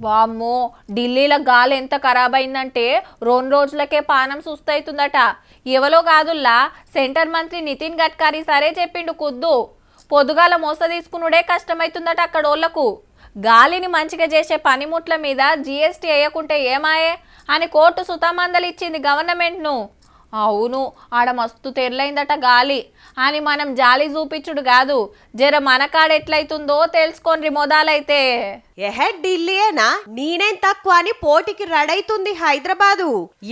వామ్మో, ఢిల్లీలో గాలి ఎంత ఖరాబ్ అయిందంటే 2 రోజులకే పానం సుస్తవుతుందట. ఎవలో కాదుల్లా సెంటర్ మంత్రి నితిన్ గడ్కరీ సరే చెప్పిండు కుద్దు. పొద్దుగాల మోస తీసుకునుడే కష్టమవుతుందట అక్కడోళ్లకు. గాలిని మంచిగా చేసే పనిముట్ల మీద జీఎస్టీ వేయకుంటే ఏమాయే అని కోర్టు సుతామందలు ఇచ్చింది గవర్నమెంట్ను. అవును, ఆడ మస్తు తెరలైందట గాలి అని మనం జాలి చూపించుడు కాదు, జర మనకాడ ఎట్లయితుందో తెలుసుకోండి మొదలైతే. ఢిల్లీయేనా నేనేం తక్కువ అని పోటీకి రెడైతుంది హైదరాబాదు.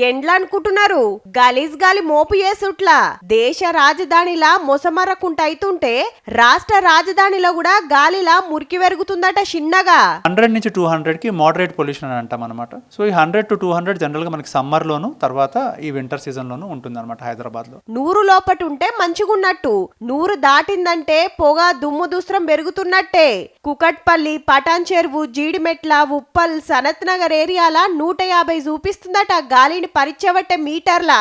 ఎండ్లనుకుంటున్నారు గలీజ్ గాలి మోపు చేసుట్లా. దేశ రాజధానిలా మొసమరకుంటైతుంటే రాష్ట్ర రాజధానిలో కూడా గాలిలా మురికి వెరుగుతుందట చిన్నగా. 100 నుంచి 200 కి మోడరేట్ పొల్యూషన్ అని అంటాం అనమాట. సో ఈ 100 to 200 జనరల్ గా మనకి సమ్మర్ లోను తర్వాత ఈ వింటర్ సీజన్ లోను ఉంటుంది అనమాట హైదరాబాద్ లో. 100 లోపటి ఉంటే మంచిగున్నట్టు, 100 దాటిందంటే పొగ దుమ్ము దుస్త్రం పెరుగుతున్నట్టే. కుకట్పల్లి, పటాన్ చెరువు, జీడిమెట్ల, ఉప్పల్, సనత్ నగర్ ఏరియాల 150 చూపిస్తుందట గాలిని పరిచవట్టే మీటర్ల.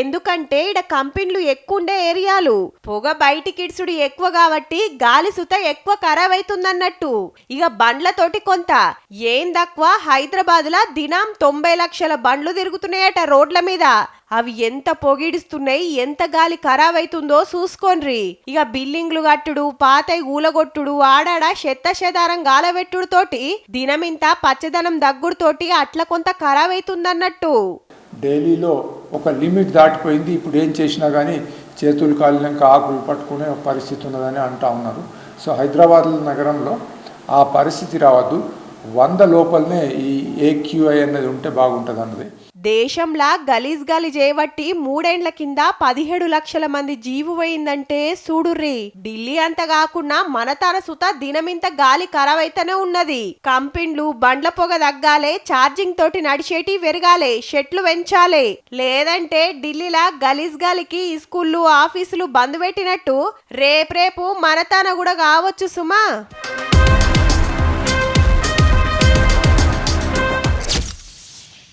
ఎందుకంటే ఇడ కంపెనీలు ఎక్కువండే ఏరియాలు, పొగ బయటికిడ్సుడు ఎక్కువ కాబట్టి గాలి సుత ఎక్కువ ఖరాబ్ అవుతుందన్నట్టు. ఇక బండ్లతోటి కొంత ఏం తక్కువ హైదరాబాద్ లా దినం 90 లక్షల బండ్లు తిరుగుతున్నాయట రోడ్ల మీద. అవి ఎంత పొగిడిస్తున్నాయి, ఎంత గాలి ఖరాబ్ అవుతుందో చూసుకోండ్రి. ఇక బిల్డింగ్లు కట్టుడు, పాతై ఊలగొట్టుడు, ఆడాడ చెత్త చెదారం గాలబెట్టుడు తోటి దినమింత పచ్చదనం దగ్గుడుతోటి అట్లా కొంత ఖరాబ్ అవుతుందన్నట్టు. ఢిల్లీలో ఒక లిమిట్ దాటిపోయింది. ఇప్పుడు ఏం చేసినా కానీ చేతులు కాలినాక ఆకులు పట్టుకునే పరిస్థితి ఉన్నదని అంటా ఉన్నారు. సో హైదరాబాద్ నగరంలో ఆ పరిస్థితి రావద్దు. 100 లోపలనే ఈ AQI అనేది ఉంటే బాగుంటుంది అన్నది. దేశంలా గలీజ్ గాలి చేయబట్టి 3 ఏండ్ల కింద 17 లక్షల మంది జీవు పోయిందంటే చూడుర్రి. ఢిల్లీ అంత కాకుండా మన తన సుత దినమింత గాలి ఖరాబ్ అయితేనే ఉన్నది. కంపెనీలు బండ్ల పొగ తగ్గాలే, ఛార్జింగ్ తోటి నడిచేటి పెరగాలే, చెట్లు పెంచాలే. లేదంటే ఢిల్లీలా గలీజ్ గాలికి స్కూళ్ళు, ఆఫీసులు బంద్ పెట్టినట్టు రేపు మన తన కూడా కావచ్చు సుమా.